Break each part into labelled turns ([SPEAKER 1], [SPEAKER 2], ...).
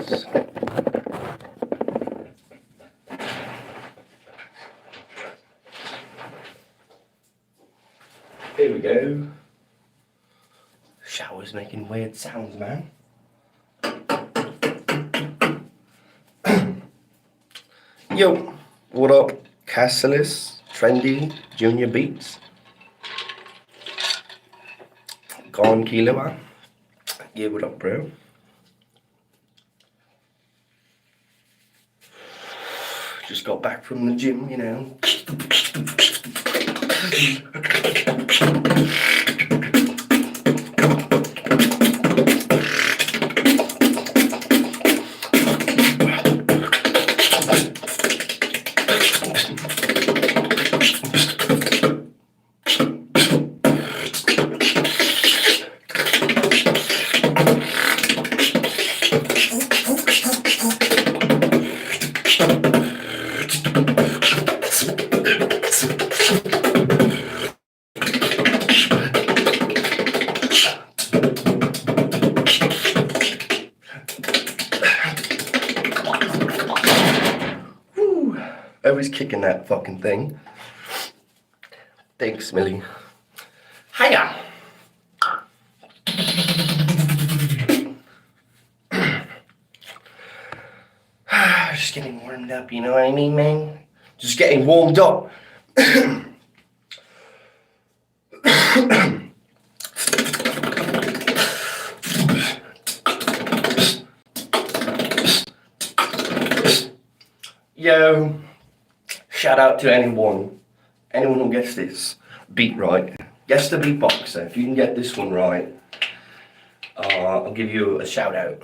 [SPEAKER 1] this. Here we go. Shower's making weird sounds, man. Yo, what up, Cassilis, Trendy, Junior Beats? Gone Kilo. Yeah, what up, bro? Just got back from the gym, you know. Always kicking that fucking thing. Thanks, Millie. Hiya! Just getting warmed up, you know what I mean, man? Just getting warmed up. Yo. Shout out to anyone who gets this beat right. Guess the beatboxer. If you can get this one right, I'll give you a shout out.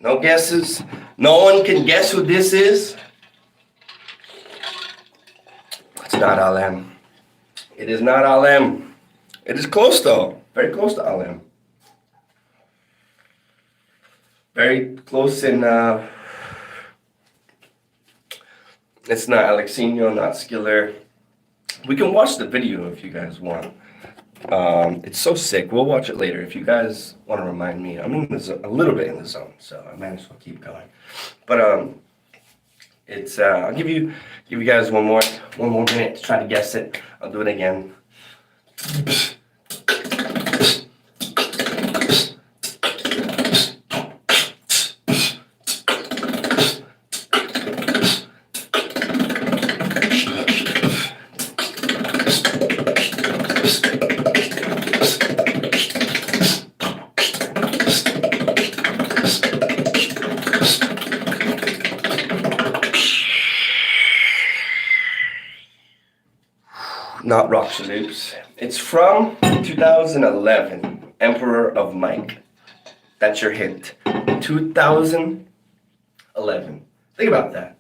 [SPEAKER 1] No guesses. No one can guess who this is. It's not Alem. It is not Alem. It is close though. Very close to Alem. Very close in it's not Alexinho, not Skiller. We can watch the video if you guys want. It's so sick. We'll watch it later. If you guys want to remind me, I'm in a little bit in the zone, so I might as well keep going. But it's I'll give you guys one more minute to try to guess it. I'll do it again. Not Rock Salutes. It's from 2011, Emperor of Mike. That's your hint. 2011. Think about that.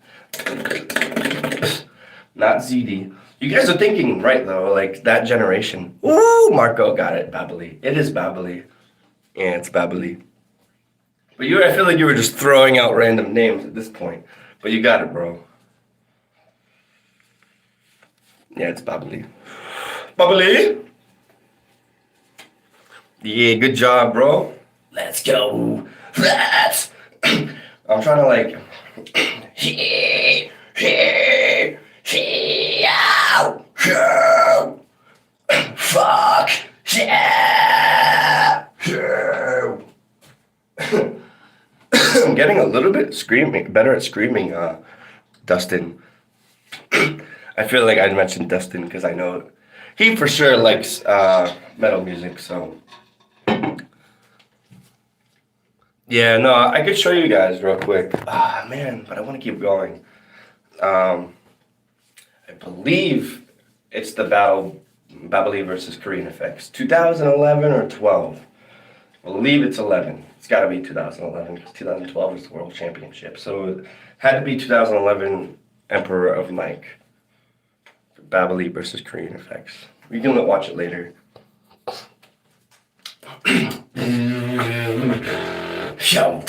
[SPEAKER 1] Not ZD. You guys are thinking right though, like that generation. Ooh, Marco got it. Babbly. It is Babbly. Yeah, it's Babbly. But I feel like you were just throwing out random names at this point. But you got it, bro. Yeah, it's Babbly. Babbly? Yeah, good job, bro. Let's go. Let's. I'm trying to like. Fuck. Yeah. I'm getting a little bit better at screaming, Dustin. I feel like I'd mention Dustin because I know he for sure likes metal music, so. Yeah, no, I could show you guys real quick. Ah, man, but I want to keep going. I believe it's the Babbly versus Korean Effects. 2011 or 12. I believe it's 11. It's got to be 2011 because 2012 was the World Championship. So it had to be 2011 Emperor of Mike. Babali versus Korean Effects. We can watch it later. Yo.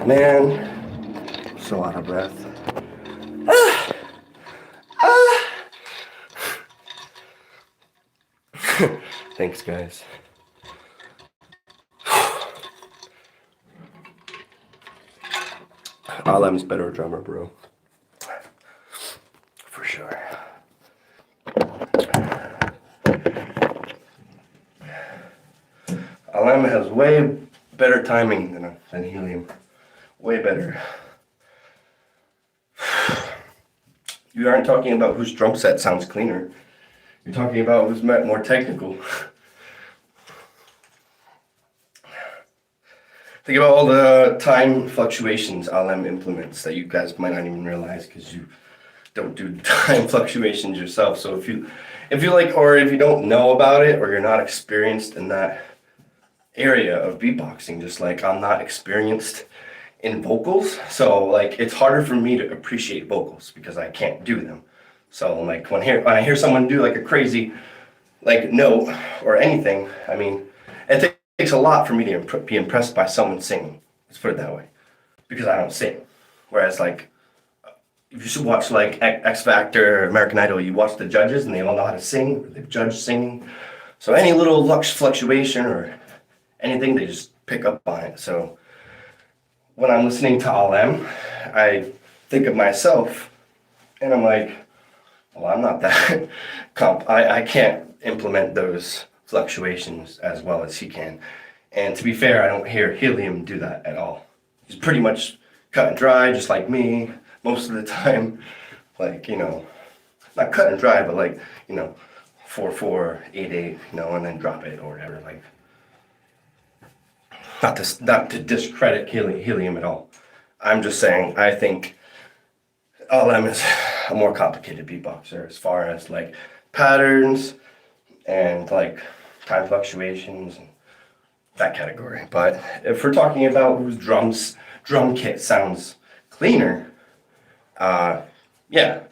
[SPEAKER 1] Man, so out of breath. Thanks, guys. Alam's better drummer, bro. For sure. Alam has way better timing than Helium. Way better. You aren't talking about whose drum set sounds cleaner. You're talking about who's more technical. Think about all the time fluctuations Alam implements that you guys might not even realize because you don't do time fluctuations yourself. So if you like, or if you don't know about it, or you're not experienced in that area of beatboxing, just like I'm not experienced in vocals, so like it's harder for me to appreciate vocals because I can't do them. So like when I hear someone do like a crazy like note or anything, I mean, it takes a lot for me to be impressed by someone singing. Let's put it that way, because I don't sing. Whereas like if you should watch like X Factor, American Idol, you watch the judges and they all know how to sing, or they've judged singing. So any little fluctuation or anything, they just pick up on it. So when I'm listening to Alem, I think of myself and I'm like, well, I'm not that I can't implement those fluctuations as well as he can. And to be fair, I don't hear Helium do that at all. He's pretty much cut and dry, just like me, most of the time. Like, you know, not cut and dry, but like, you know, 4/4, 8/8, you know, and then drop it or whatever. Like, not to discredit Helium at all. I'm just saying I think LM is a more complicated beatboxer as far as like patterns and like time fluctuations and that category. But if we're talking about whose drum kit sounds cleaner, yeah.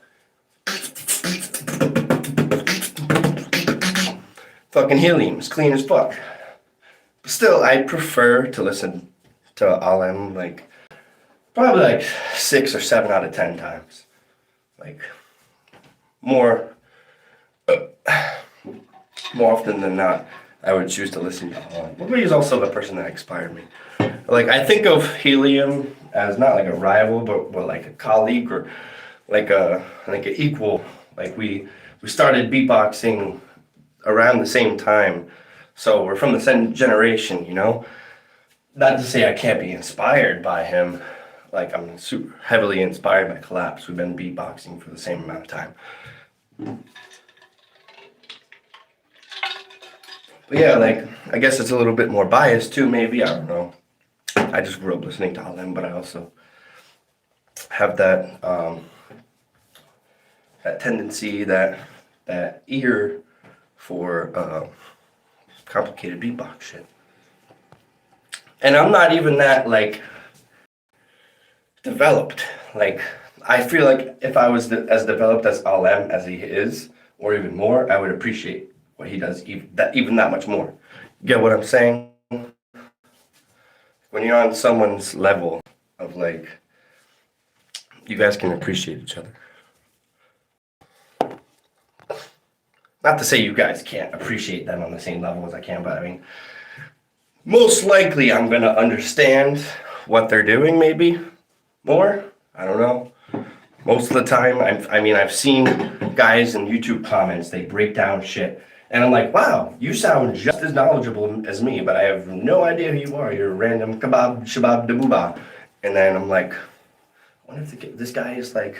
[SPEAKER 1] Fucking Helium's clean as fuck. But still, I prefer to listen to Alem like probably like 6 or 7 out of 10 times. Like more often than not, I would choose to listen to Alem. But he's also the person that inspired me. Like I think of Helium as not like a rival, but like a colleague or like an equal. Like we started beatboxing around the same time, so we're from the same generation, you know. Not to say I can't be inspired by him. Like I'm super heavily inspired by Collapse. We've been beatboxing for the same amount of time. But yeah, like I guess it's a little bit more biased too. Maybe, I don't know. I just grew up listening to all them, but I also have that that tendency, that ear for complicated beatbox shit. And I'm not even that like developed. Like I feel like if I was as developed as Alem as he is, or even more, I would appreciate what he does even that much more. Get what I'm saying? When you're on someone's level of like, you guys can appreciate each other. Not to say you guys can't appreciate them on the same level as I can, but I mean, most likely I'm gonna understand what they're doing maybe more. I don't know. Most of the time, I've seen guys in YouTube comments, they break down shit. And I'm like, wow, you sound just as knowledgeable as me, but I have no idea who you are. You're a random kebab, shabab, dabooba. And then I'm like, I wonder if this guy is like,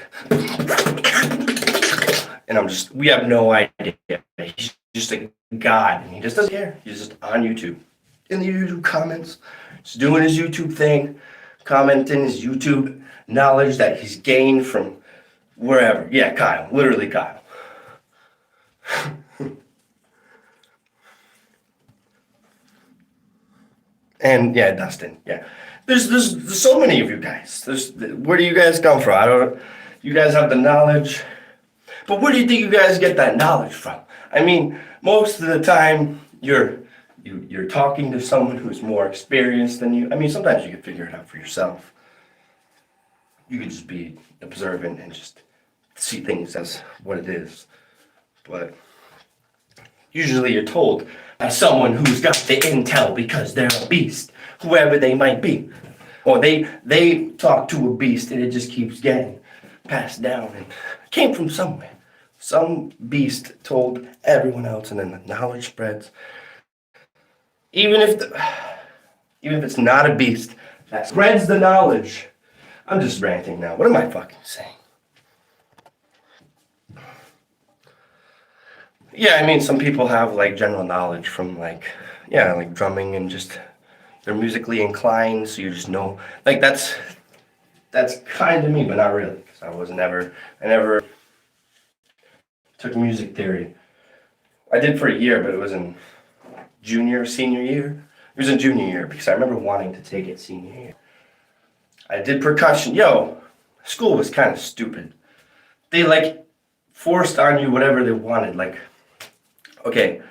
[SPEAKER 1] and we have no idea. He's just a god, and he just doesn't care. He's just on YouTube, in the YouTube comments, just doing his YouTube thing, commenting his YouTube knowledge that he's gained from wherever. Yeah, Kyle, literally Kyle. And yeah, Dustin. Yeah, there's so many of you guys. Where do you guys come from? I don't. You guys have the knowledge, but where do you think you guys get that knowledge from? I mean, most of the time you're talking to someone who's more experienced than you. I mean, sometimes you can figure it out for yourself. You could just be observant and just see things as what it is. But Usually you're told by someone who's got the intel because they're a beast, whoever they might be. Or they talk to a beast and it just keeps getting passed down and came from somewhere. Some beast told everyone else and then the knowledge spreads. Even if it's not a beast that spreads the knowledge. I'm just ranting now. What am I fucking saying? Yeah, I mean, some people have like general knowledge from like drumming and just they're musically inclined, so you just know. Like that's kind of me, but not really, because I never took music theory. I did for a year, but it was in senior year. It was in junior year because I remember wanting to take it senior year. I did percussion. School was kind of stupid. They like forced on you whatever they wanted. Like, okay,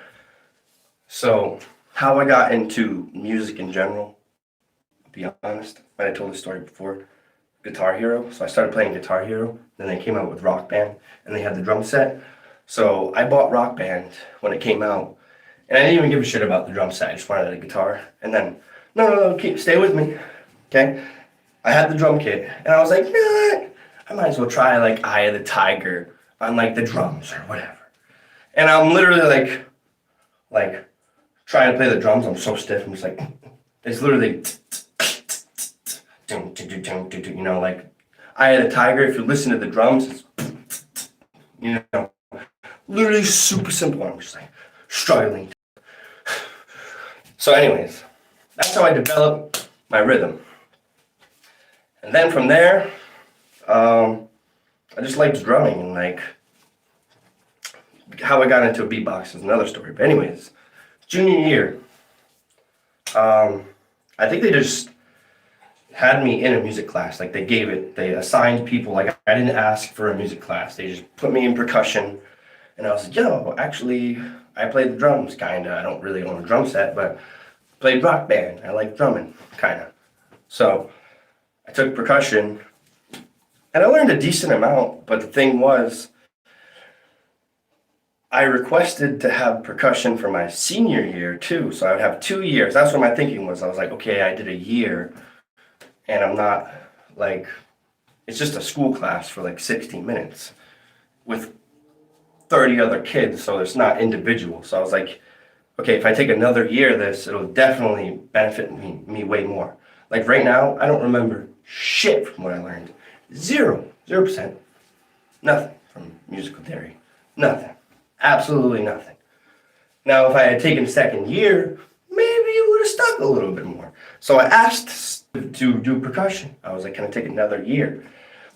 [SPEAKER 1] so how I got into music in general, to be honest, I told this story before, Guitar Hero. So I started playing Guitar Hero, then they came out with Rock Band, and they had the drum set. So I bought Rock Band when it came out, and I didn't even give a shit about the drum set. I just wanted a guitar. And then, no, stay with me, okay? I had the drum kit, and I was like, you know what? I might as well try like Eye of the Tiger on like the drums or whatever. And I'm literally like trying to play the drums. I'm so stiff. I'm just like, it's literally, you know, like Eye of the Tiger. If you listen to the drums, it's, you know, literally super simple. I'm just like struggling. So anyways, that's how I developed my rhythm. And then from there, I just liked drumming, and like how I got into beatbox is another story. But anyways, junior year, I think they just had me in a music class. Like they assigned people. Like I didn't ask for a music class. They just put me in percussion, and I was like, yo, actually, I play the drums, kinda. I don't really own a drum set, but played Rock Band. I like drumming, kinda. So I took percussion, and I learned a decent amount, but the thing was, I requested to have percussion for my senior year too, so I would have 2 years. That's what my thinking was. I was like, okay, I did a year, and I'm not, like, it's just a school class for like 60 minutes with 30 other kids, so it's not individual. So I was like, okay, if I take another year of this, it'll definitely benefit me way more. Like right now, I don't remember shit from what I learned. 0%. Nothing from musical theory. Nothing. Absolutely nothing. Now, if I had taken second year, maybe it would have stuck a little bit more. So I asked to do percussion. I was like, can I take another year?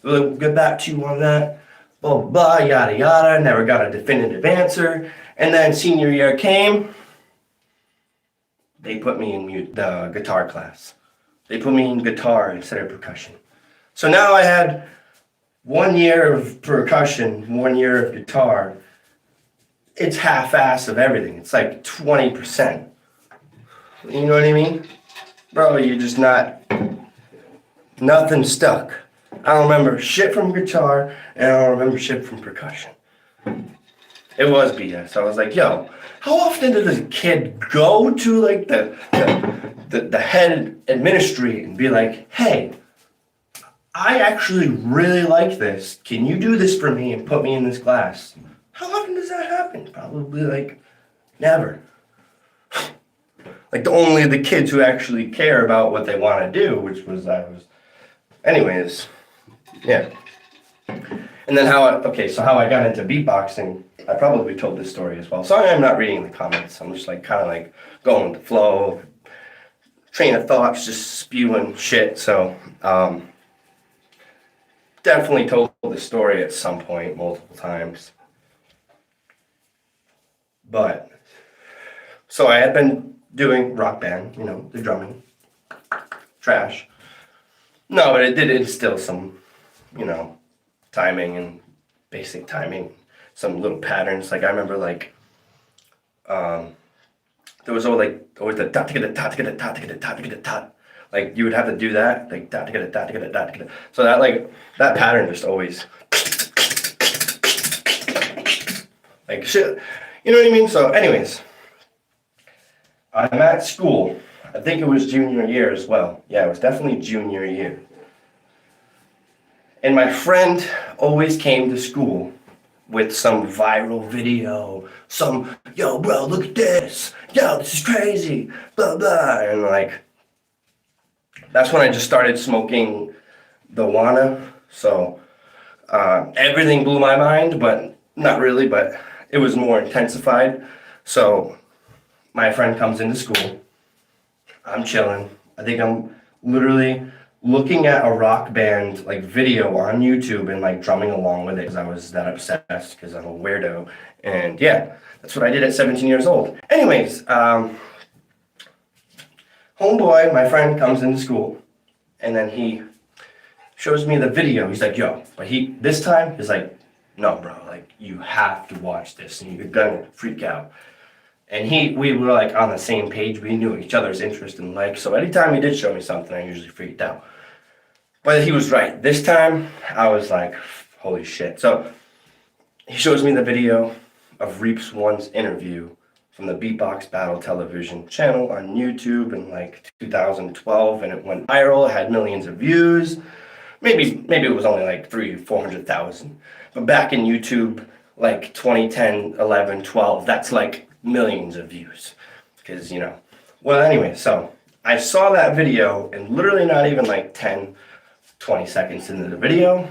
[SPEAKER 1] We'll get back to you on that. Blah, blah, blah, yada, yada. Never got a definitive answer. And then senior year came. They put me in the guitar class. They put me in guitar instead of percussion. So now I had 1 year of percussion, 1 year of guitar. It's half-ass of everything. It's like 20%. You know what I mean? Bro, you're just nothing stuck. I don't remember shit from guitar, and I don't remember shit from percussion. It was BS. I was like, yo, how often did this kid go to like the head administrator and be like, hey, I actually really like this. Can you do this for me and put me in this class? How often does that happen? Probably like never. Like only the kids who actually care about what they want to do, which was anyways, yeah. And then how I got into beatboxing, I probably told this story as well. Sorry I'm not reading the comments. I'm just like kind of like going with the flow, train of thoughts, just spewing shit. So definitely told the story at some point, multiple times. But so I had been doing Rock Band, you know, the drumming, trash. No, but it did instill some, you know, timing and basic timing, some little patterns. Like I remember like there was always the dot to get a dot to get a dot to get a dot to get a dot. Like you would have to do that, like dot to get a dot to get a dot to get a. So that pattern just always like shit. You know what I mean? So anyways, I'm at school. I think it was junior year as well. Yeah, it was definitely junior year. And my friend always came to school with some viral video, some, yo, bro, look at this. Yo, this is crazy. Blah, blah. And like, that's when I just started smoking the Wana. So everything blew my mind, but not really, but it was more intensified. So my friend comes into school. I'm chilling. I think I'm literally looking at a rock band like video on YouTube and like drumming along with it because I was that obsessed because I'm a weirdo. And yeah, that's what I did at 17 years old. Anyways, homeboy, my friend, comes into school and then he shows me the video. He's like, yo, but this time he's like, no, bro, like you have to watch this and you're gonna freak out. And we were like on the same page. We knew each other's interest and like, so anytime he did show me something, I usually freaked out. But he was right. This time, I was like, holy shit. So he shows me the video of Reaps One's interview from the Beatbox Battle Television channel on YouTube in like 2012, and it went viral. It had millions of views. Maybe it was only like 400,000. But back in YouTube, like 2010, 11, 12, that's like millions of views. Because, you know. Well, anyway, so I saw that video, and literally not even like 10, 20 seconds into the video,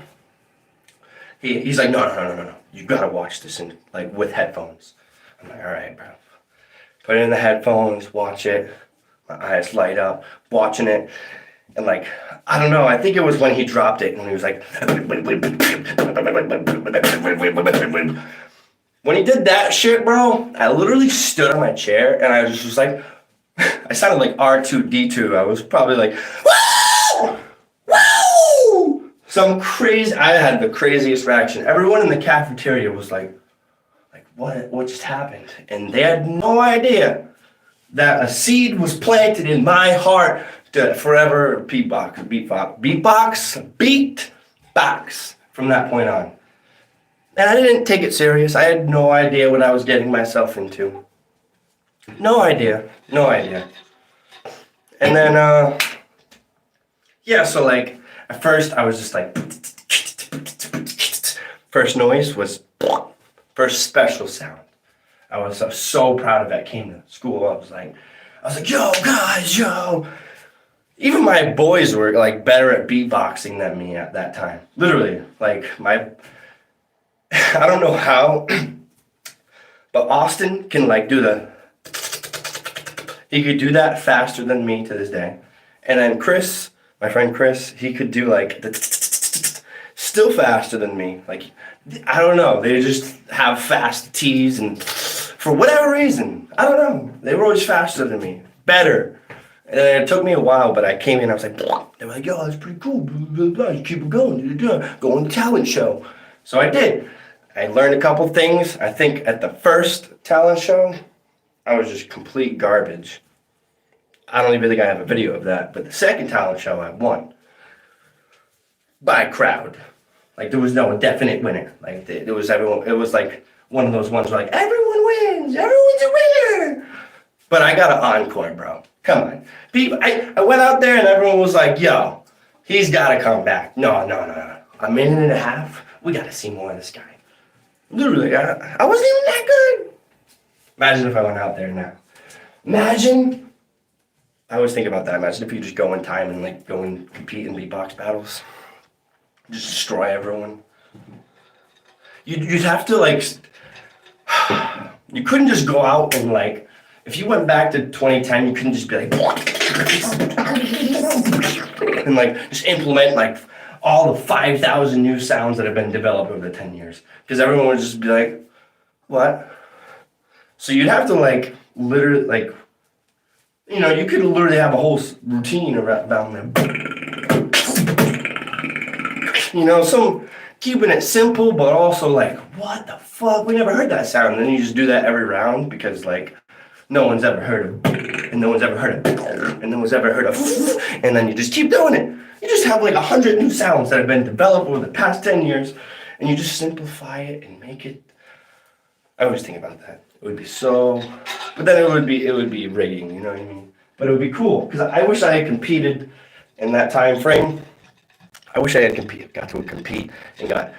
[SPEAKER 1] he's like, no, you gotta watch this in like with headphones. I'm like, all right, bro. Put it in the headphones, watch it. My eyes light up, watching it, and like, I don't know, I think it was when he dropped it, and he was like, when he did that shit, bro, I literally stood on my chair, and I just was like, I sounded like R2-D2. I was probably like, woo! Woo! Some crazy, I had the craziest reaction. Everyone in the cafeteria was like what just happened? And they had no idea that a seed was planted in my heart to forever beatbox from that point on. And I didn't take it serious. I had no idea what I was getting myself into. No idea. And then, yeah, so like, at first I was just like, first noise was, first special sound. I was so proud of that. Came to school, I was like, yo, guys, yo. Even my boys were like better at beatboxing than me at that time. Literally, like I don't know how, but Austin can like do he could do that faster than me to this day. And then Chris, my friend Chris, he could do like still faster than me. Like, I don't know, they just have fast T's, and for whatever reason, I don't know, they were always faster than me, better. And it took me a while, but I came in, I was like, they were like, yo, that's pretty cool, blah, blah, blah. You keep it going, go on the talent show. So I did. I learned a couple things. I think at the first talent show, I was just complete garbage. I don't even think I have a video of that, but the second talent show, I won. By a crowd. Like, there was no definite winner. Like, there was everyone, it was like one of those ones where like, everyone wins, everyone's a winner. But I got an encore, bro. Come on. I went out there and everyone was like, yo, he's got to come back. No. A minute and a half? We got to see more of this guy. Literally, I wasn't even that good. Imagine if I went out there now. Imagine, I always think about that. Imagine if you just go in time and like go and compete in beatbox battles. Just destroy everyone. You'd have to like, you couldn't just go out and like, if you went back to 2010, you couldn't just be like, and like just implement like all the 5,000 new sounds that have been developed over the 10 years. Because everyone would just be like, what? So you'd have to like literally like, you know, you could literally have a whole routine around them. You know, some keeping it simple, but also like, what the fuck? We never heard that sound. And then you just do that every round because like, no one's ever heard of, and no one's ever heard of, and no one's ever heard of, and then you just keep doing it. You just have like 100 new sounds that have been developed over the past 10 years, and you just simplify it and make it. I always think about that. It would be so, but then it would be rigging, you know what I mean? But it would be cool, because I wish I had competed in that time frame. I wish I had got to compete and got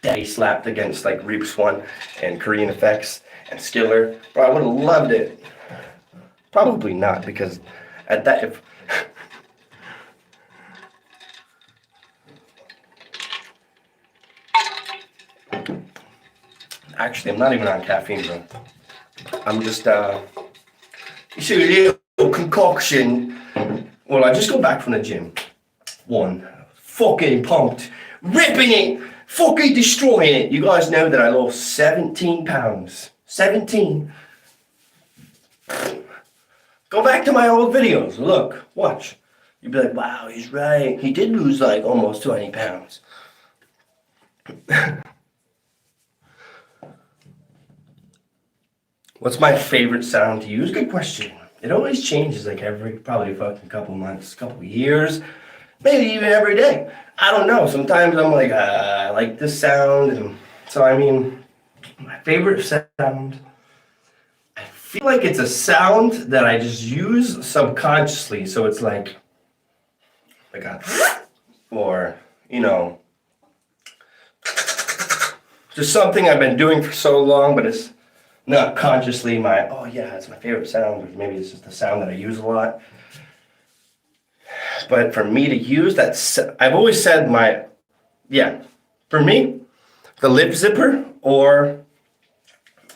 [SPEAKER 1] daddy slapped against like Reaps One and Korean Effects and Skiller. Bro, I would have loved it. Probably not, because at that, if actually, I'm not even on caffeine, bro. I'm just, you see a little concoction. Well, I just got back from the gym. One, fucking pumped, ripping it, fucking destroying it. You guys know that I lost 17 pounds. 17. Go back to my old videos. Look, watch. You'd be like, wow, he's right. He did lose like almost 20 pounds. What's my favorite sound to use? Good question. It always changes like every probably fucking couple months, couple years, maybe even every day. I don't know. Sometimes I'm like, I like this sound. And so, I mean, my favorite sound, I feel like it's a sound that I just use subconsciously. So it's like a, or, you know, just something I've been doing for so long, but it's not consciously my, oh yeah, it's my favorite sound, or maybe it's just a sound that I use a lot. But for me to use that, I've always said for me, the lip zipper or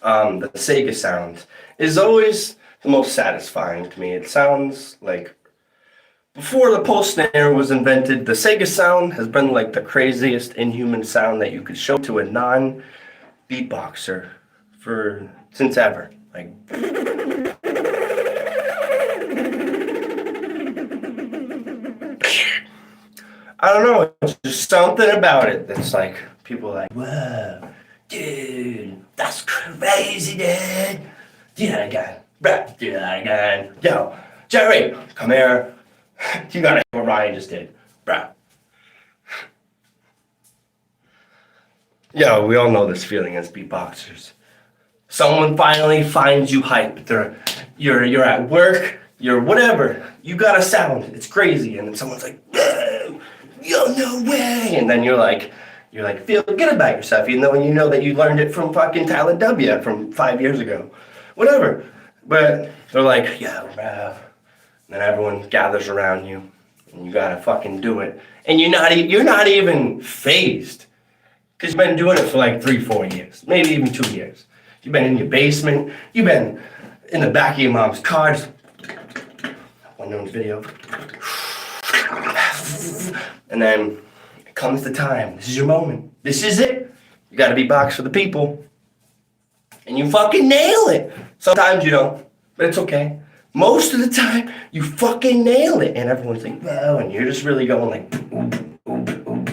[SPEAKER 1] the Sega sound is always the most satisfying to me. It sounds like, before the pulse snare was invented, the Sega sound has been like the craziest inhuman sound that you could show to a non-beatboxer since ever. Like, I don't know, it's just something about it that's like, people are like, whoa, dude, that's crazy, dude. Do that again, bruh, do that again. Yo, Jerry, come here. You gotta hear what Ryan just did, bruh. Yo, we all know this feeling as beatboxers. Someone finally finds you hype. You're at work, you're whatever. You got a sound. It's crazy, and then someone's like, "Whoa, yo, no way!" And then you're like, feel good about yourself, even though you know that you learned it from fucking Tyler W. from 5 years ago, whatever. But they're like, yeah, bro. And then everyone gathers around you, and you gotta fucking do it, and you're not even phased, because you've been doing it for like 3-4 years, maybe even 2 years. You've been in your basement. You've been in the back of your mom's car. Just one known video. And then it comes the time. This is your moment. This is it. You got to beatbox for the people. And you fucking nail it. Sometimes you don't, but it's okay. Most of the time, you fucking nail it. And everyone's like, wow. And you're just really going like, oop, oop, oop,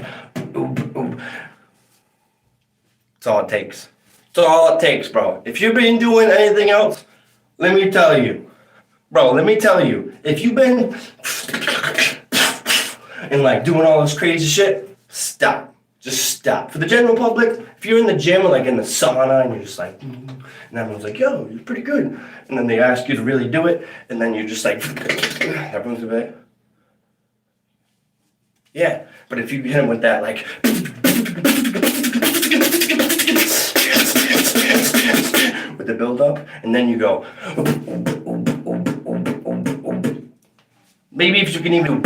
[SPEAKER 1] oop, oop. That's all it takes. That's all it takes, bro. If you've been doing anything else, let me tell you. Bro, let me tell you. If you've been and like doing all this crazy shit, stop. Just stop. For the general public, if you're in the gym or like in the sauna and you're just like, and everyone's like, yo, you're pretty good. And then they ask you to really do it, and then you're just like, everyone's a bit. Yeah, but if you hit them with that, like, with the build up, and then you go, maybe if you can even,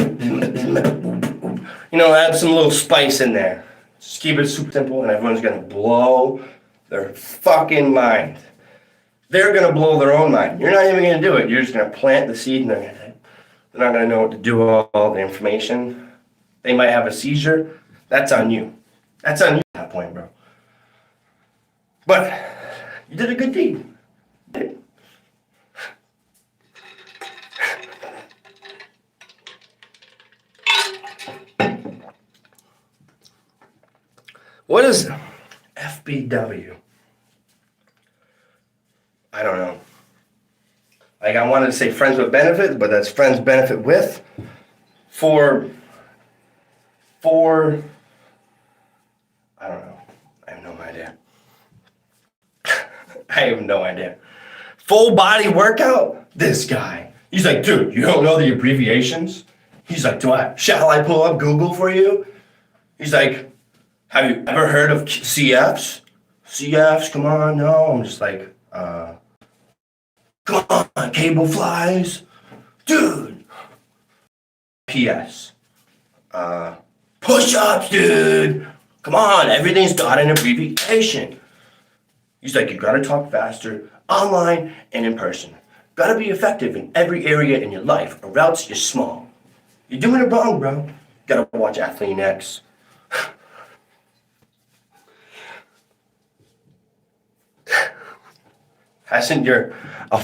[SPEAKER 1] add some little spice in there. Just keep it super simple, and everyone's gonna blow their fucking mind. They're gonna blow their own mind. You're not even gonna do it. You're just gonna plant the seed, and they're not gonna know what to do with all the information. They might have a seizure. That's on you. That's on you at that point, bro. But you did a good deed. What is FBW? I don't know. Like, I wanted to say friends with benefits, but that's friends benefit with. For I don't know. I have no idea. I have no idea. full body workout. This guy. He's like, dude, you don't know the abbreviations? He's like, shall I pull up Google for you? He's like, have you ever heard of CFs? CFs, come on, no. I'm just like, come on, cable flies. Dude. PS. Push-ups, dude. Come on, everything's got an abbreviation. He's like, you gotta talk faster, online and in person. Gotta be effective in every area in your life, or else you're small. You're doing it wrong, bro. Gotta watch Athlete X. Hasn't you're a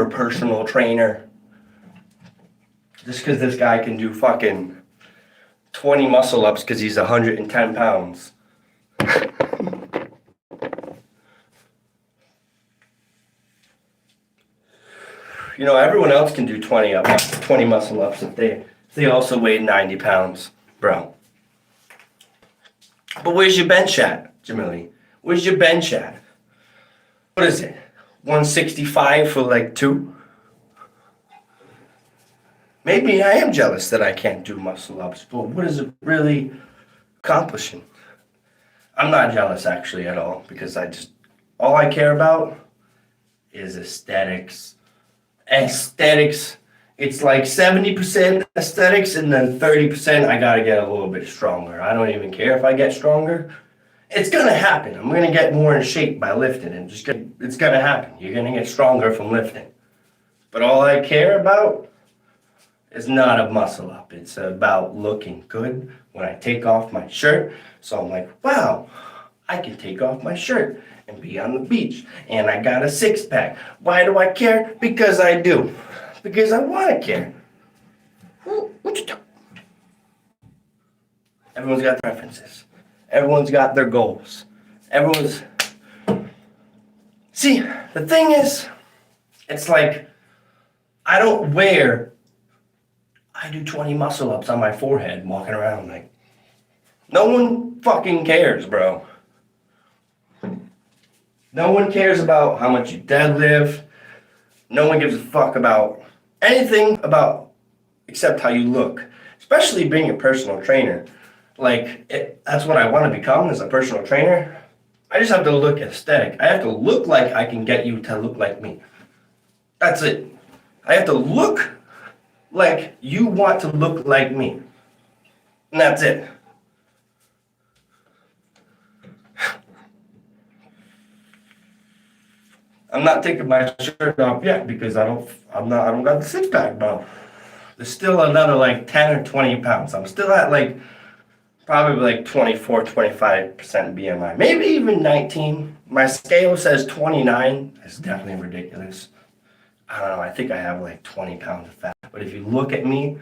[SPEAKER 1] personal trainer? Just because this guy can do fucking 20 muscle ups because he's 110 pounds. You know, everyone else can do 20 muscle ups if they also weigh 90 pounds, bro. But where's your bench at, Jamili? Where's your bench at? What is it? 165 for like 2? Maybe I am jealous that I can't do muscle ups, but what is it really accomplishing? I'm not jealous actually at all, because all I care about is aesthetics. Aesthetics, it's like 70% aesthetics and then 30% I gotta get a little bit stronger. I don't even care if I get stronger. It's gonna happen. I'm gonna get more in shape by lifting, and it's gonna happen. You're gonna get stronger from lifting. But all I care about is not a muscle up. It's about looking good when I take off my shirt. So I'm like, wow, I can take off my shirt and be on the beach. And I got a 6-pack. Why do I care? Because I do. Because I want to care. Everyone's got preferences. Everyone's got their goals. See, the thing is, it's like, I do 20 muscle ups on my forehead walking around like, no one fucking cares, bro. No one cares about how much you deadlift. No one gives a fuck about anything except how you look. Especially being a personal trainer. That's what I want to become, as a personal trainer. I just have to look aesthetic. I have to look like I can get you to look like me. That's it. I have to look like you want to look like me. And that's it. I'm not taking my shirt off yet because I don't got the 6-pack, bro. There's still another like 10 or 20 pounds. I'm still at probably 24, 25% BMI. Maybe even 19. My scale says 29. It's definitely ridiculous. I don't know, I think I have 20 pounds of fat. But if you look at me,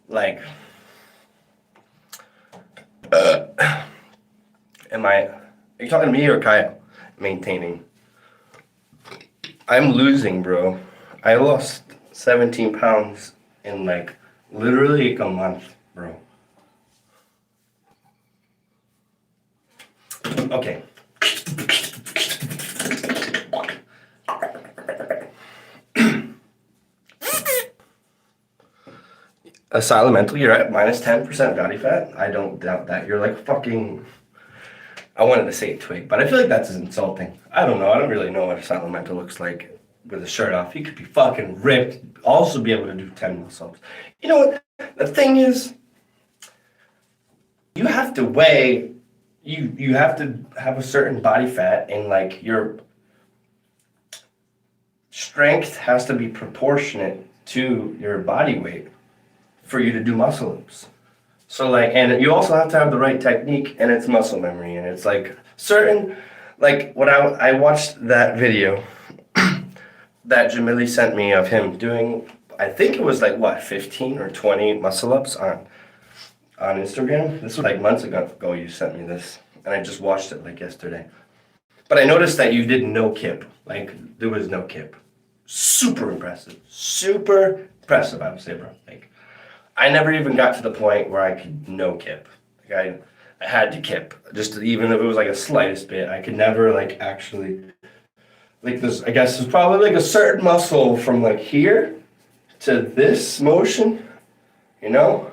[SPEAKER 1] are you talking to me or Kyle? Maintaining. I'm losing, bro. I lost 17 pounds in literally a month, bro. Okay. Silent Mental, you're at minus 10% body fat. I don't doubt that. You're I wanted to say twig, but I feel like that's insulting. I don't know. I don't really know what a Silent Mental looks like with a shirt off. You could be fucking ripped, also be able to do 10 muscle-ups. You know what? The thing is, you have to weigh, you have to have a certain body fat, and your strength has to be proportionate to your body weight for you to do muscle ups. So and you also have to have the right technique, and it's muscle memory, and it's certain, when I watched that video that Jamili sent me of him doing, I think it was 15 or 20 muscle ups on Instagram. This was months ago you sent me this, and I just watched it yesterday. But I noticed that you did no kip. There was no kip. Super impressive. Super impressive, I would say, bro. I never even got to the point where I could no kip. I had to kip, just even if it was a slightest bit. I could never actually like this, I guess there's probably like a certain muscle from like here to this motion, you know,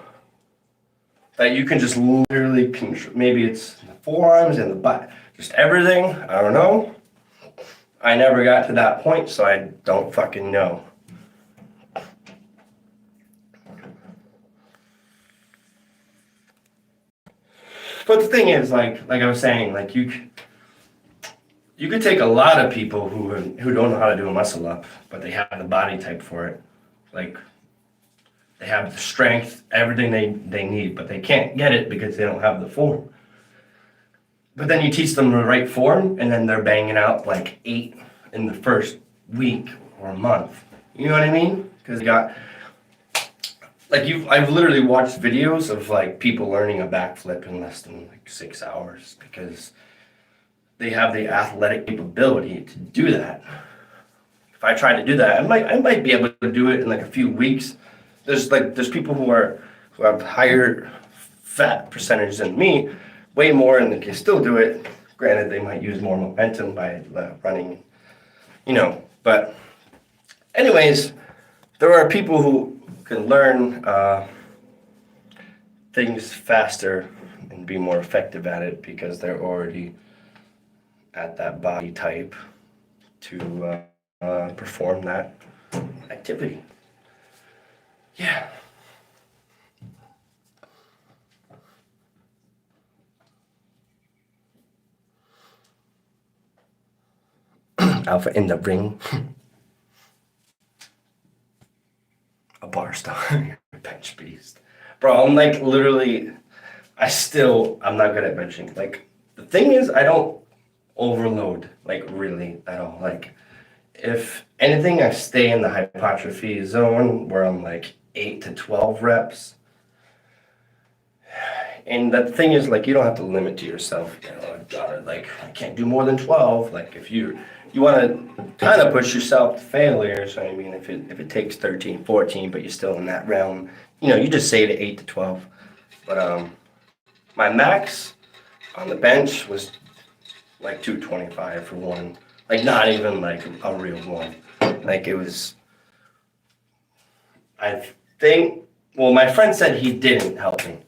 [SPEAKER 1] that you can just literally control. Maybe it's the forearms and the butt, just everything. I don't know. I never got to that point, so I don't fucking know. But the thing is, like I was saying, like you could take a lot of people who don't know how to do a muscle up, but they have the body type for it. Like they have the strength, everything they need, but they can't get it because they don't have the form. But then you teach them the right form, and then they're banging out like 8 in the first week or month. You know what I mean? Because I've literally watched videos of like people learning a backflip in less than like 6 hours because they have the athletic capability to do that. If I tried to do that, I might be able to do it in like a few weeks. There's people who have higher fat percentage than me, way more, and they can still do it. Granted, they might use more momentum by running, you know. But anyways, there are people who can learn things faster and be more effective at it because they're already at that body type to perform that activity. Yeah. Alpha in the ring. A bar star. Bench beast. Bro, I'm like literally, I'm not good at benching. Like, the thing is, I don't overload, like really at all. Like, if anything, I stay in the hypertrophy zone where I'm like 8 to 12 reps. And the thing is, like, you don't have to limit to yourself. You know, I can't do more than 12. Like, if you want to kind of push yourself to failure. So, I mean, if it takes 13, 14, but you're still in that realm, you know, you just say to 8 to 12. But my max on the bench was like 225 for one. Like, not even like a real one. Like, it was, I think, well, my friend said he didn't help me.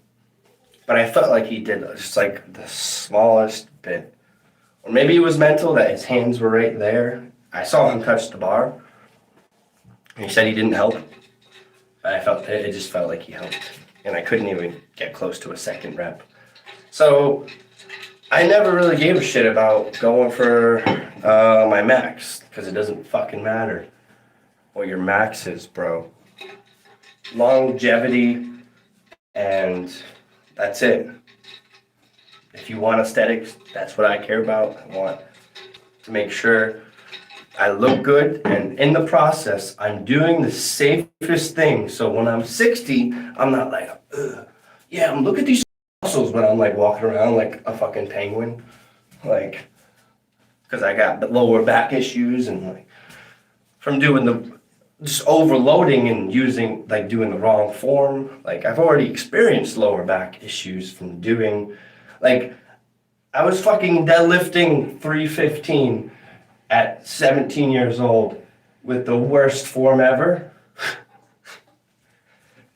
[SPEAKER 1] But I felt like he did just like the smallest bit. Or maybe it was mental that his hands were right there. I saw him touch the bar. And he said he didn't help. But it just felt like he helped. And I couldn't even get close to a second rep. So I never really gave a shit about going for my max. Because it doesn't fucking matter what your max is, bro. Longevity and that's it. If you want aesthetics, that's what I care about. I want to make sure I look good, and in the process, I'm doing the safest thing. So when I'm 60, I'm not like, ugh. Yeah, look at these muscles when I'm like walking around like a fucking penguin. Like, because I got the lower back issues and like from doing just overloading and doing the wrong form. Like, I've already experienced lower back issues from doing, like, I was fucking deadlifting 315 at 17 years old with the worst form ever.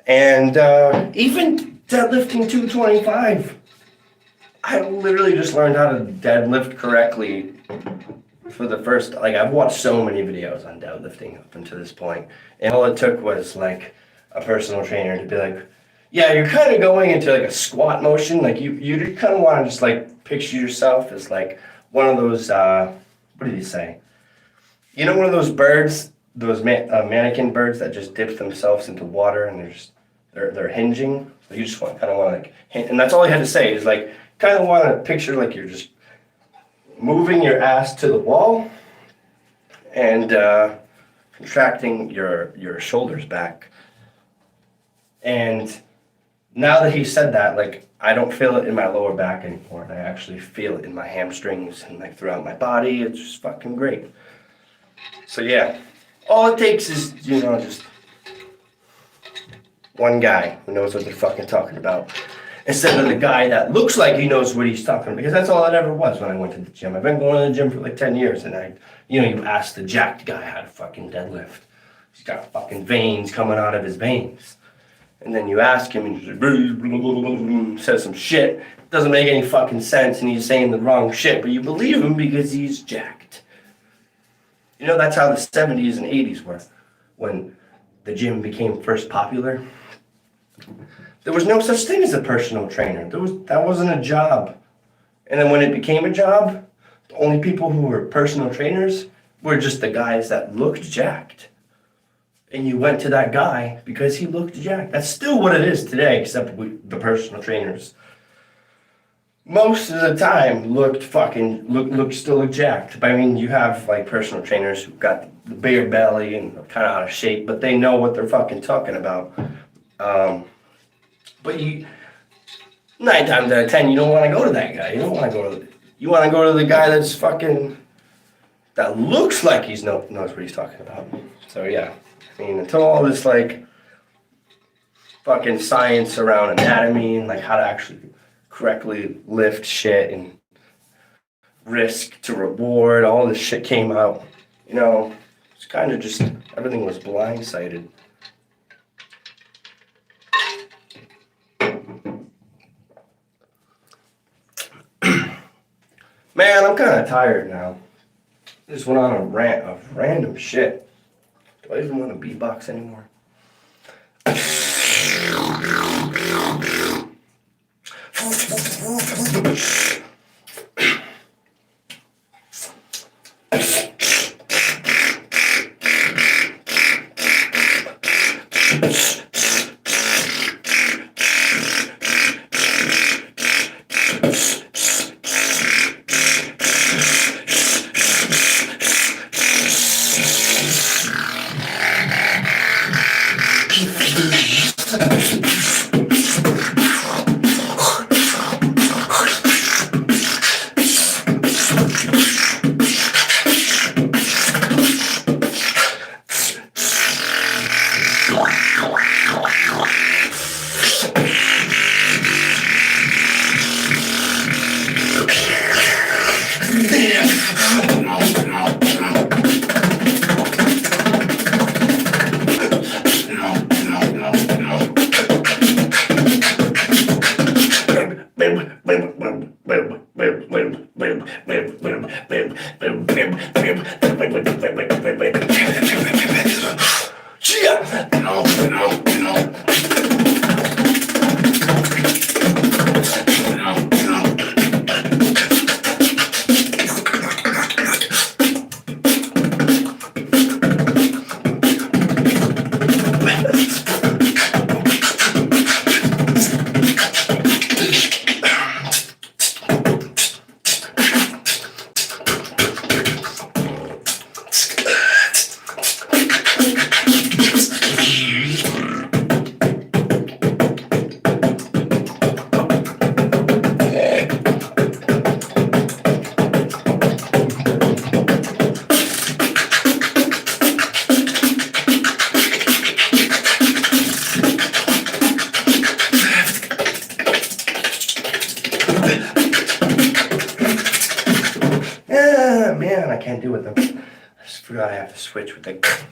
[SPEAKER 1] And even deadlifting 225, I literally just learned how to deadlift correctly for the first, like, I've watched so many videos on deadlifting up until this point, and all it took was like a personal trainer to be like, yeah, you're kind of going into like a squat motion. Like, you kind of want to just like picture yourself as like one of those what did he say, you know, one of those birds, those mannequin birds that just dip themselves into water and they're hinging. So you just kind of want to like and that's all he had to say is like kind of want to picture like you're just moving your ass to the wall and contracting your shoulders back. And now that he said that, like, I don't feel it in my lower back anymore. And I actually feel it in my hamstrings and like throughout my body. It's just fucking great. So yeah, all it takes is, you know, just one guy who knows what they're fucking talking about. instead of the guy that looks like he knows what he's talking about. Because that's all it ever was when I went to the gym. I've been going to the gym for like 10 years, and you ask the jacked guy how to fucking deadlift. He's got fucking veins coming out of his veins. And then you ask him, and he says some shit. Doesn't make any fucking sense, and he's saying the wrong shit, but you believe him because he's jacked. You know, that's how the 70s and 80s were. When the gym became first popular, there was no such thing as a personal trainer. That wasn't a job. And then when it became a job, the only people who were personal trainers were just the guys that looked jacked. And you went to that guy because he looked jacked. That's still what it is today, except the personal trainers. Most of the time still look jacked. But I mean, you have like personal trainers who've got the bigger belly and kind of out of shape, but they know what they're fucking talking about. But 9 times out of 10, you don't want to go to that guy. You want to go to the guy that looks like he knows what he's talking about. So yeah, I mean, until all this like fucking science around anatomy and like how to actually correctly lift shit and risk to reward, all this shit came out, it's kind of just, everything was blindsided. Man, I'm kind of tired now. I just went on a rant of random shit. Do I even want to beatbox anymore? Man, I can't do it though. I just forgot I have to switch with the.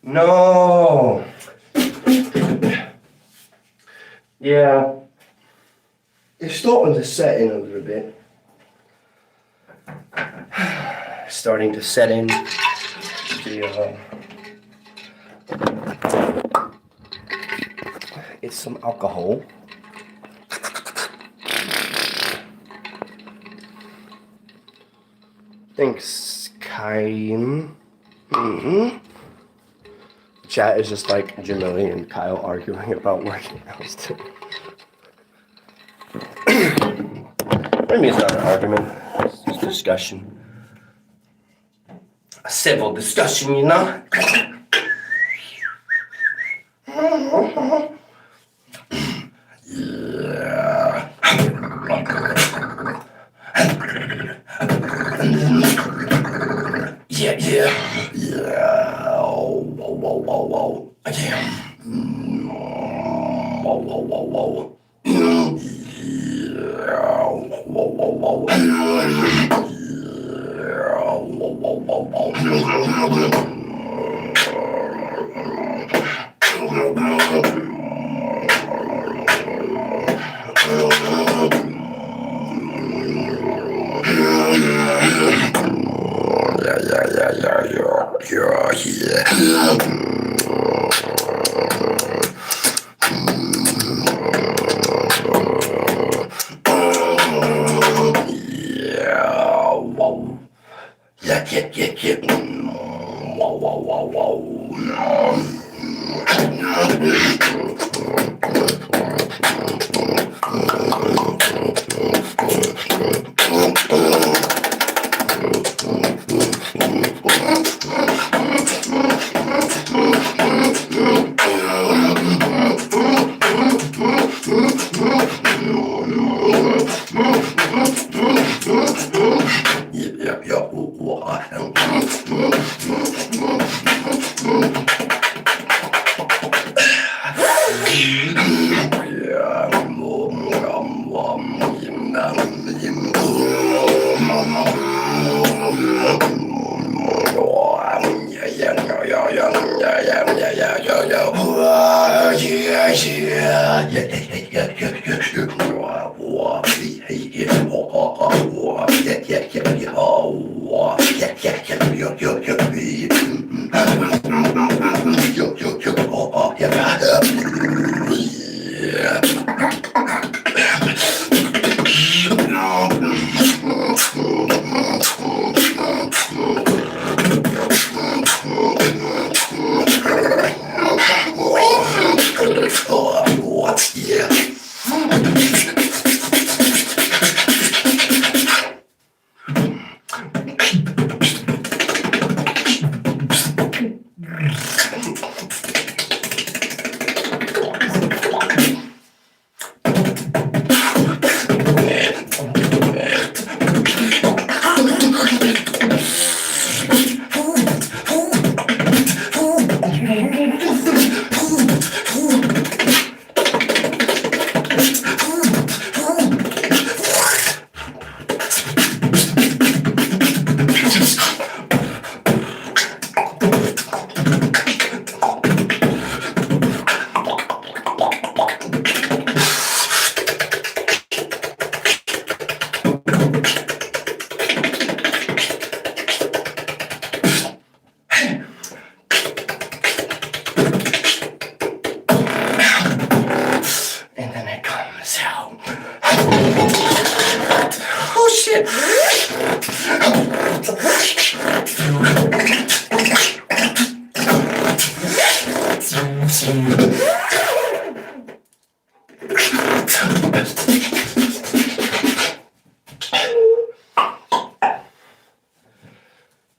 [SPEAKER 1] No. Yeah. It's starting to set in a little bit. Starting to set in. It's some alcohol. Thanks, Kyle. Chat is just like Jamili and Kyle arguing about working out. Maybe it's not an argument. It's just a discussion. A civil discussion, you know? Yeah. Yeah. Whoa. Yeah. Whoa.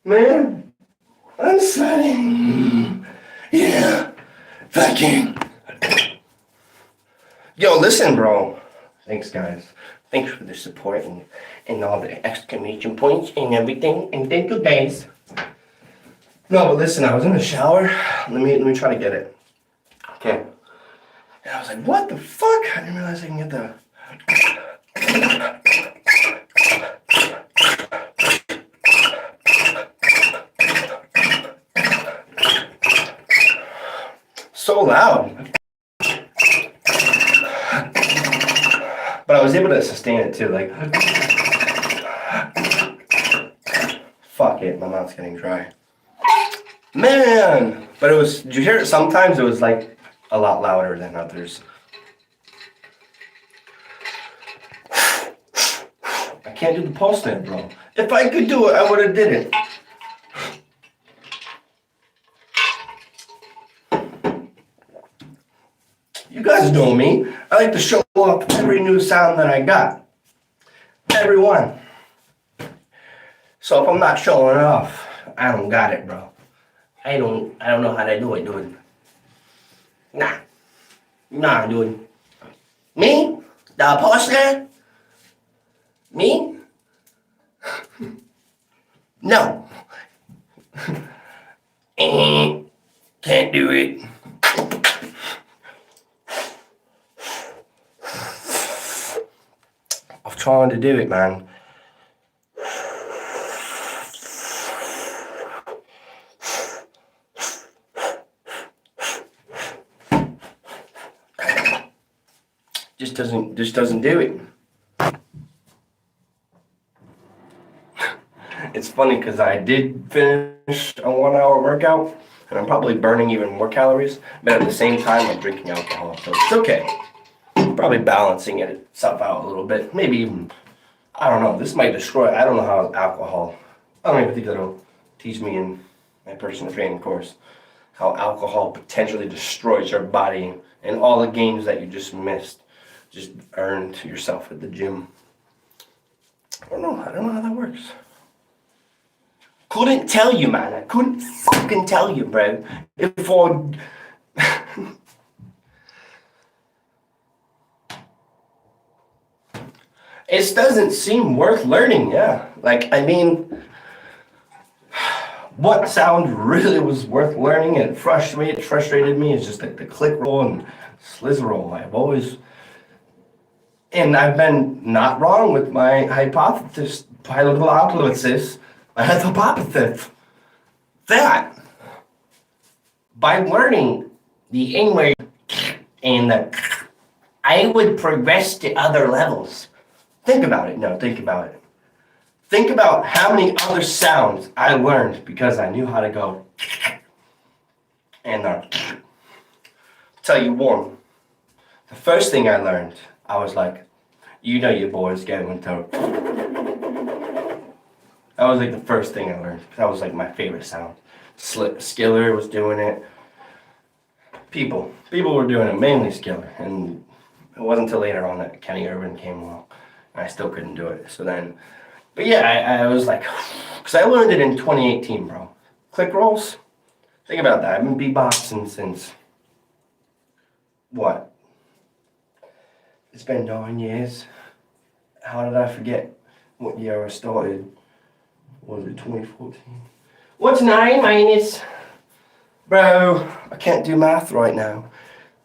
[SPEAKER 1] Man, I'm sweating. Yeah, fucking. Yo, listen, bro. Thanks, guys. Thanks for the support and all the exclamation points and everything. And thank you, guys. No, but listen, I was in the shower. Let me try to get it. Okay. And I was like, what the fuck? I didn't realize I can get the... so loud. But I was able to sustain it too, like. Fuck it, my mouth's getting dry. Man! But it was, did you hear it? Sometimes it was like a lot louder than others. I can't do the pulse net, bro. If I could do it, I would have did it. You guys know me. I like to show off every new sound that I got. Every one. So if I'm not showing it off, I don't got it, bro. I don't know how to do it, dude. Nah, dude. Me? The poster? Me? No. Can't do it. I'm trying to do it, man. Just doesn't do it. It's funny because I did finish a 1 hour workout and I'm probably burning even more calories, but at the same time I'm drinking alcohol, so it's okay. Probably balancing itself out a little bit. Maybe even, I don't know, this might destroy, I don't know how alcohol, I don't even think that'll teach me in my personal training course how alcohol potentially destroys your body and all the gains that you just missed. Just earned to yourself at the gym. I don't know how that works. Couldn't tell you, man. I couldn't fucking tell you, bro. If I... It doesn't seem worth learning, yeah. Like, I mean, what sound really was worth learning and frustrated me is just like the click roll and slizz roll. I've always... And I've been not wrong with my hypothesis that by learning the English and the I would progress to other levels. Think about it. No, think about it. Think about how many other sounds I learned because I knew how to go. And tell you one, the first thing I learned, I was like, you know your boy's going to. That was like the first thing I learned. That was like my favorite sound. Skiller was doing it. People were doing it, mainly Skiller. And it wasn't until later on that Kenny Irvin came along. And I still couldn't do it. So then, but yeah, I was like, because I learned it in 2018, bro. Click rolls. Think about that. I've been beatboxing since, what? It's been 9 years. How did I forget what year I started? Was it 2014? What's 9 minus? Bro, I can't do math right now.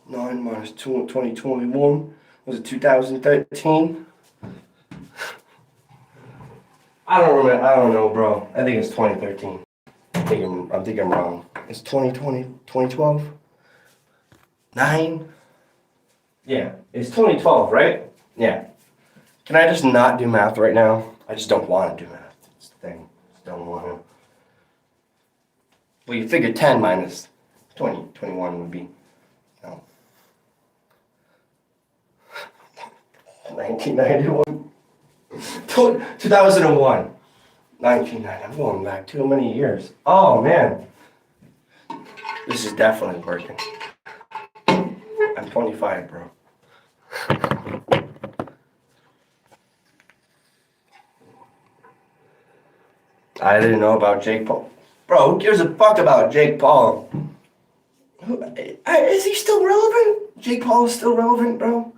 [SPEAKER 1] 9 minus 2021. Was it 2013? I don't remember. I don't know, bro. I think it's 2013. I think I'm wrong. It's 2020, 2012? 9? Yeah, it's 2012, right? Yeah. Can I just not do math right now? I just don't want to do math. It's the thing. I just don't want to. Well, you figure 10 minus 20, 21 would be, 1991. 2001. 1990. I'm going back too many years. Oh, man. This is definitely working. I'm 25, bro. I didn't know about Jake Paul. Bro, who gives a fuck about Jake Paul? Is he still relevant? Jake Paul is still relevant, bro?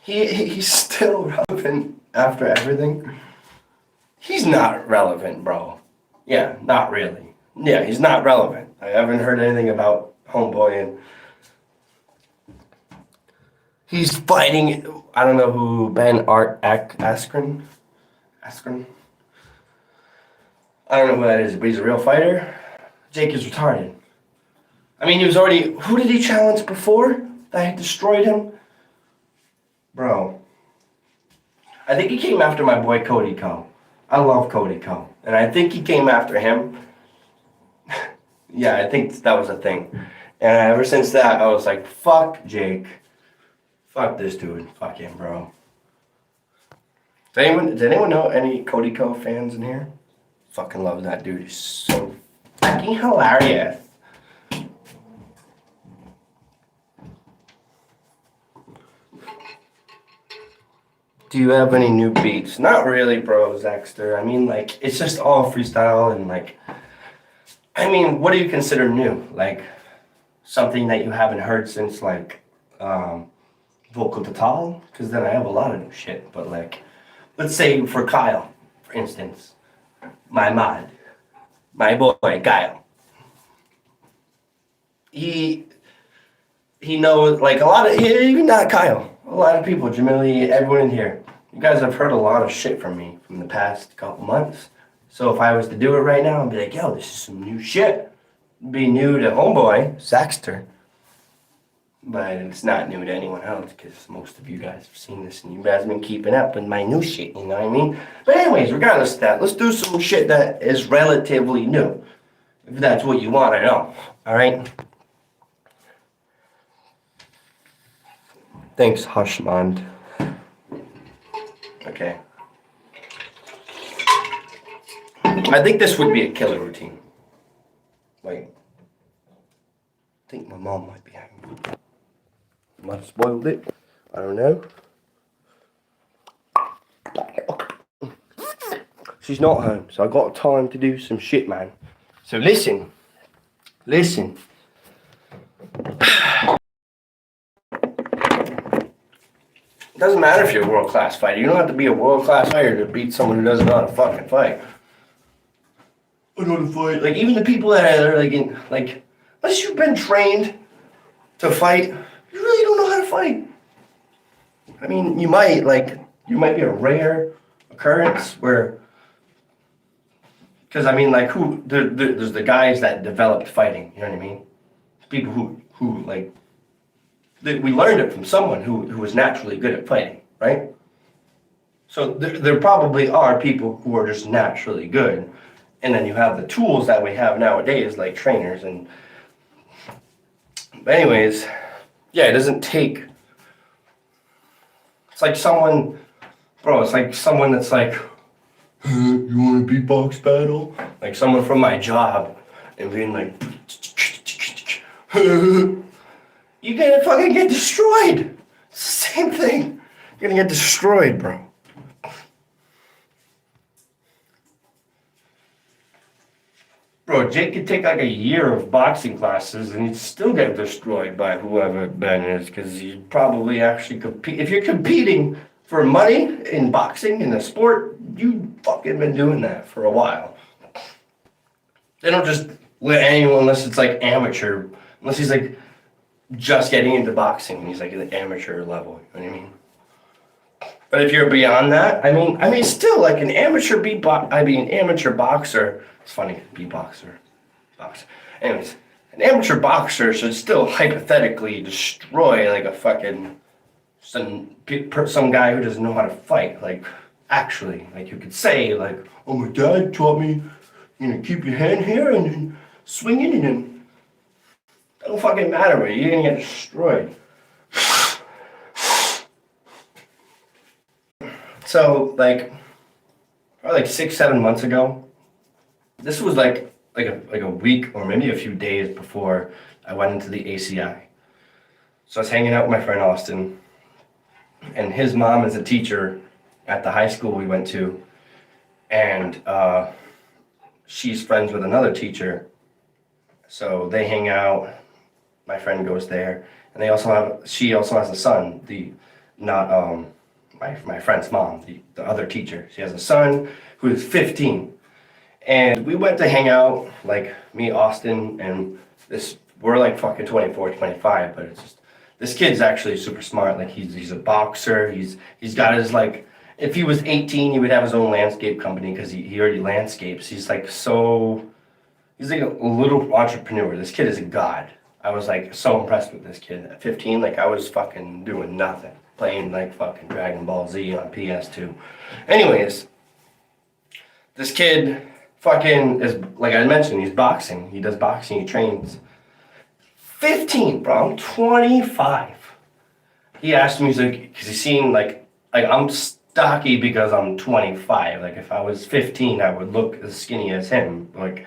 [SPEAKER 1] He's still relevant after everything? He's not relevant, bro. Yeah, not really. Yeah, he's not relevant. I haven't heard anything about Homeboy and... He's fighting, I don't know who, Ben Askren? Askren? I don't know who that is, but he's a real fighter. Jake is retarded. I mean, he was already. Who did he challenge before that had destroyed him? Bro. I think he came after my boy Cody Co. I love Cody Co. And I think he came after him. Yeah, I think that was a thing. And ever since that, I was like, fuck Jake. Fuck this dude. Fuck him, bro. Does anyone know any Cody Co fans in here? Fucking love that dude. He's so fucking hilarious. Do you have any new beats? Not really, bro, Zaxter. I mean, like, it's just all freestyle and, like, I mean, what do you consider new? Like, something that you haven't heard since, like, Vocal Total? Because then I have a lot of new shit. But, like, let's say for Kyle, for instance, my mod, my boy, Kyle. He knows, like, a lot of, even not Kyle. A lot of people, Jamili, everyone in here, you guys have heard a lot of shit from me from the past couple months. So if I was to do it right now, I'd be like, yo, this is some new shit. It'd be new to homeboy, Zaxter. But it's not new to anyone else because most of you guys have seen this and you guys have been keeping up with my new shit, you know what I mean? But anyways, regardless of that, let's do some shit that is relatively new. If that's what you want, I know. Alright? Thanks, Hushmond. Okay. I think this would be a killer routine. Wait. I think my mom might be having it. Might have spoiled it. I don't know. She's not home, so I got time to do some shit, man. So listen. Listen. It doesn't matter if you're a world-class fighter. You don't have to be a world-class fighter to beat someone who doesn't know how to fucking fight. I know how to fight. Like, even the people that are, like, unless you've been trained to fight, you really don't know how to fight. I mean, you might be a rare occurrence where, because, I mean, like, there's the guys that developed fighting, you know what I mean? People who like, we learned it from someone who was naturally good at fighting, right? So there probably are people who are just naturally good. And then you have the tools that we have nowadays, like trainers. And but anyways, yeah, it doesn't take. It's like someone, bro, it's like someone that's like, you want a beatbox battle? Like someone from my job and being like, you're gonna fucking get destroyed. It's the same thing. You're gonna get destroyed, bro. Bro, Jake could take like a year of boxing classes and he'd still get destroyed by whoever Ben is, because you probably actually compete. If you're competing for money in boxing, in the sport, you fucking been doing that for a while. They don't just let anyone, unless it's like amateur, unless he's like just getting into boxing and he's like at the amateur level, you know what I mean? But if you're beyond that, I mean, still like an amateur amateur boxer. It's funny, beatboxer, boxer. Anyways, an amateur boxer should still hypothetically destroy like a fucking some guy who doesn't know how to fight. Like actually, like you could say like, oh, my dad taught me, you know, keep your hand here and then swing it and then. It don't fucking matter, bro. You're gonna get destroyed. So like, probably like 6-7 months ago. This was like a week or maybe a few days before I went into the ACI. So I was hanging out with my friend Austin, and his mom is a teacher at the high school we went to, and she's friends with another teacher. So they hang out. My friend goes there, and she also has a son. My friend's mom, the other teacher. She has a son who is 15. And we went to hang out, like me, Austin, and we're like fucking 24, 25, but it's just, this kid's actually super smart. Like he's a boxer. He's got his like, if he was 18, he would have his own landscape company because he already landscapes. He's like a little entrepreneur. This kid is a god. I was like so impressed with this kid. At 15, like I was fucking doing nothing, playing like fucking Dragon Ball Z on PS2. Anyways, this kid fucking is, like I mentioned, he's boxing. He does boxing, he trains. 15, bro, I'm 25. He asked me, he's like, because he's seen like I'm stocky because I'm 25. Like if I was 15, I would look as skinny as him. Like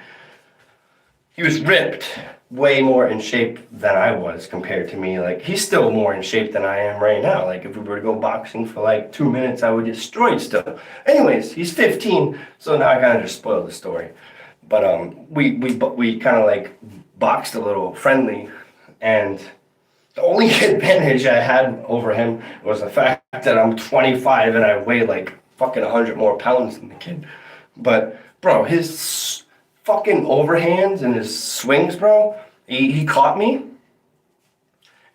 [SPEAKER 1] he was ripped, way more in shape than I was compared to me. Like he's still more in shape than I am right now. Like if we were to go boxing for like 2 minutes, I would get destroyed still. Anyways, he's 15, so now I kind of just spoiled the story. But we kind of like boxed a little friendly, and the only advantage I had over him was the fact that I'm 25 and I weigh like fucking 100 more pounds than the kid. But bro, his fucking overhands and his swings, bro, he caught me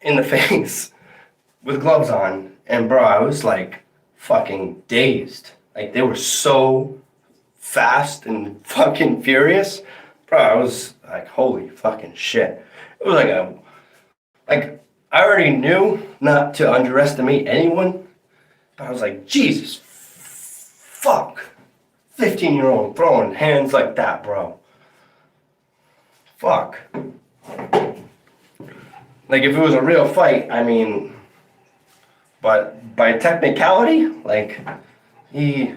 [SPEAKER 1] in the face with gloves on, and bro, I was like fucking dazed. Like they were so fast and fucking furious. Bro, I was like, holy fucking shit. It was like I already knew not to underestimate anyone, but I was like, Jesus fuck. 15-year-old throwing hands like that, bro. Fuck. Like if it was a real fight, I mean, but by technicality, like he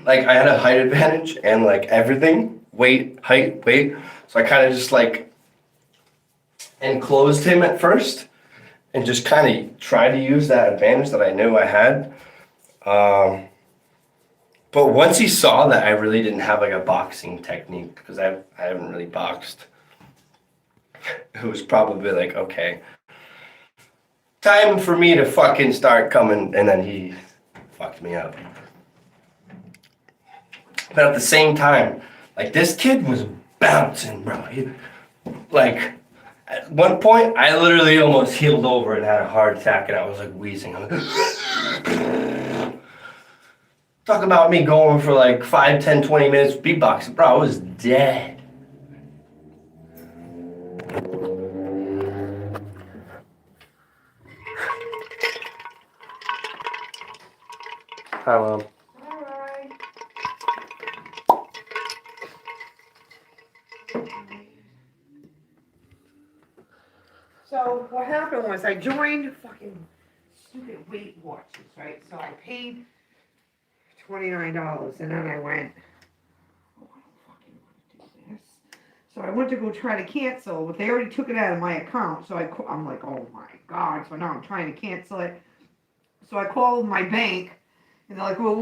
[SPEAKER 1] like I had a height advantage and like everything, weight, height, weight. So I kind of just like enclosed him at first and just kind of tried to use that advantage that I knew I had. But once he saw that I really didn't have like a boxing technique, because I haven't really boxed, it was probably like, okay, time for me to fucking start coming, and then he fucked me up. But at the same time, like this kid was bouncing, bro. Like at one point, I literally almost heeled over and had a heart attack, and I was like wheezing. I'm like, talk about me going for like 5, 10, 20 minutes beatboxing, bro. I was dead. Hi, Mom.
[SPEAKER 2] Alright. So what happened was I joined fucking stupid Weight Watchers, right? So I paid $29 and then I went, oh, I don't fucking want to do this. So I went to go try to cancel, but they already took it out of my account. So I'm like, oh my God. So now I'm trying to cancel it. So I called my bank and they're like, well,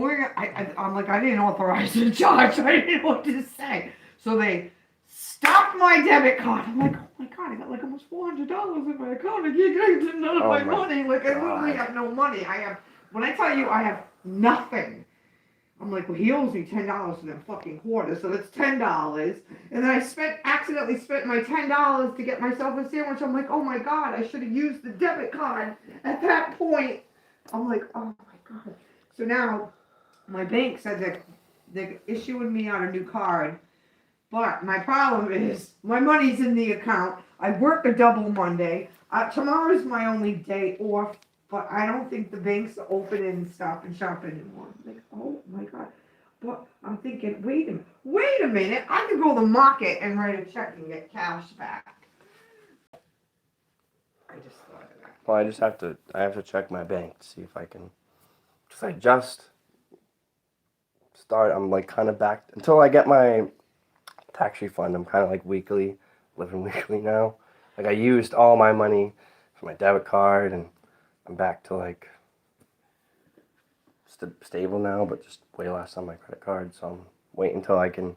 [SPEAKER 2] I'm like, I didn't authorize the charge. I didn't know what to say. So they stopped my debit card. I'm like, oh my God, I got like almost $400 in my account. I can't get none of my money. Like, I literally have no money. When I tell you I have nothing, I'm like, well, he owes me $10 for them fucking quarters, so that's $10. And then I accidentally spent my $10 to get myself a sandwich. I'm like, oh my God, I should have used the debit card at that point. I'm like, oh my God. So now my bank said that they're issuing me on a new card. But my problem is my money's in the account. I work a double Monday. Tomorrow's my only day off, but I don't think the banks are open and Stop and Shop anymore. I'm like, oh my God. But I'm thinking, wait a minute. I could go to the market and write a check and get cash back. I just thought of that.
[SPEAKER 1] Well, I have to check my bank to see if I can, because I just start, I'm like kind of back, until I get my tax refund, I'm kind of like living weekly now. Like I used all my money for my debit card, and I'm back to like stable now, but just way less on my credit card. So I'm waiting until I can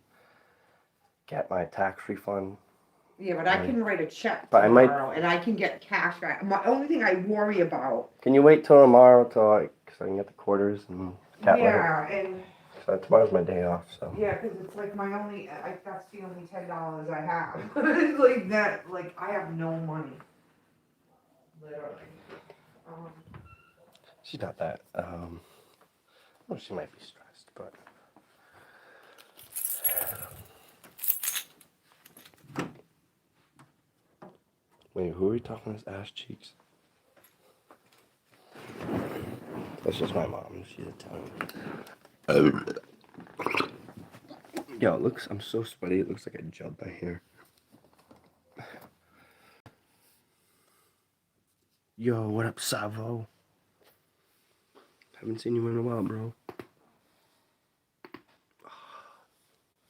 [SPEAKER 1] get my tax refund.
[SPEAKER 2] Yeah, but I can write a check
[SPEAKER 1] But
[SPEAKER 2] tomorrow, and I can get cash back. My only thing I worry about.
[SPEAKER 1] Can you wait till tomorrow because I can get the quarters and
[SPEAKER 2] Yeah, and.
[SPEAKER 1] So tomorrow's my day off, so.
[SPEAKER 2] Yeah, because it's like my only, that's the only $10 I have. It's like that, like I have no money. Literally.
[SPEAKER 1] She's not that, well, she might be stressed, but. Wait, who are we talking as ass cheeks? That's just my mom. She's Italian. Yo, it looks, I'm so sweaty. It looks like I gelled my hair. Yo, what up, Savo? Haven't seen you in a while, bro.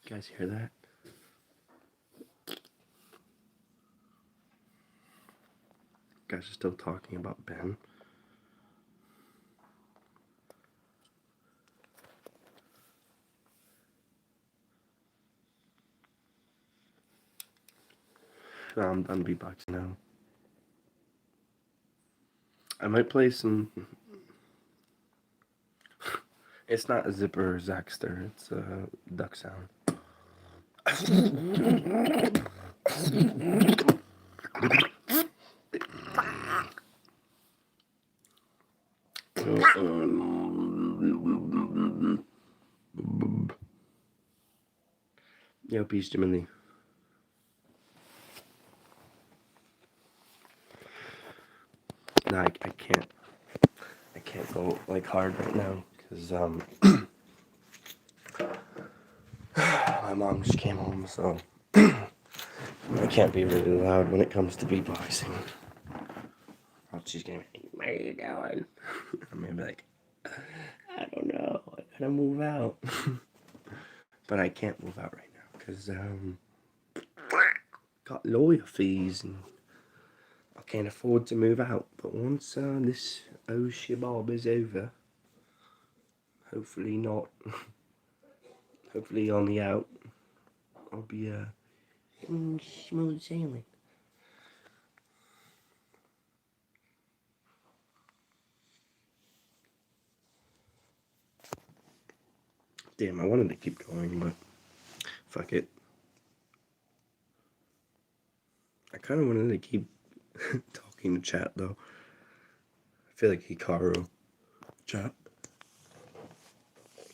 [SPEAKER 1] You guys hear that? You guys are still talking about Ben. No, I'm done beatboxing now. I might play some. It's not a zipper or Zaxter, it's a duck sound. Yo, peace, Jimmy. No, I can't. I can't go like hard right now because my mom just came home, so I can't be really loud when it comes to beatboxing. Oh, she's gonna be like, "What are you doing?" I'm gonna be like, "I don't know. I gotta move out." But I can't move out right now because got lawyer fees and I can't afford to move out. But once this oh shabab is over, hopefully not. Hopefully on the out, I'll be smooth sailing. Damn, I wanted to keep going, but fuck it. I kind of wanted to keep talking to chat though. I feel like Hikaru. Chat.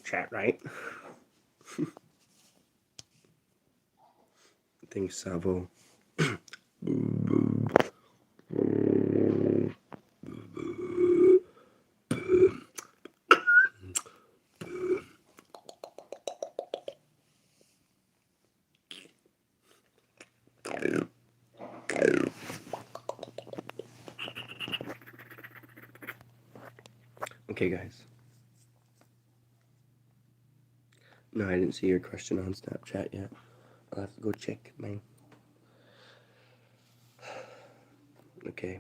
[SPEAKER 1] Chat, right? Thanks, Savo. Okay, guys. No, I didn't see your question on Snapchat yet. I'll have to go check, man. Okay.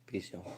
[SPEAKER 1] Peace, y'all.